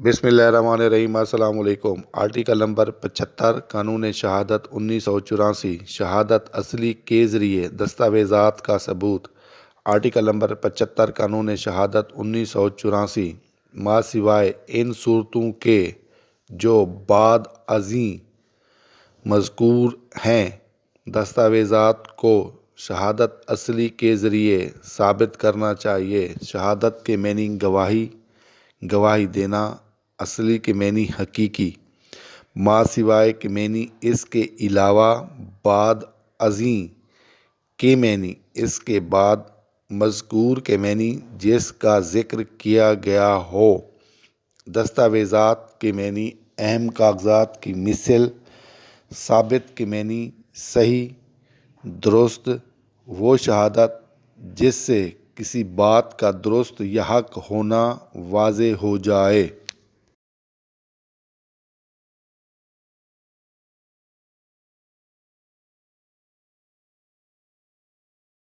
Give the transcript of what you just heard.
بسم اللہ الرحمن الرحیم۔ السلام علیکم۔ آرٹیکل نمبر 75 قانون شہادت 1984 شہادت اصلی کے ذریعے دستاویزات کا ثبوت۔ آرٹیکل نمبر 75 قانون شہادت 1984 ما سوائے ان صورتوں کے جو بعد ازیں مذکور ہیں دستاویزات کو شہادت اصلی کے ذریعے ثابت کرنا چاہیے۔ شہادت کے معنی گواہی دینا، اصلی کے معنی حقیقی، ما سوائے کے معنی اس کے علاوہ، بعد ازیں کے معنی اس کے بعد، مذکور کے معنی جس کا ذکر کیا گیا ہو۔ دستاویزات کے معنی اہم کاغذات کی مثل۔ ثابت کے معنی صحیح، درست، وہ شہادت جس سے کسی بات کا درست یا حق ہونا واضح ہو جائے۔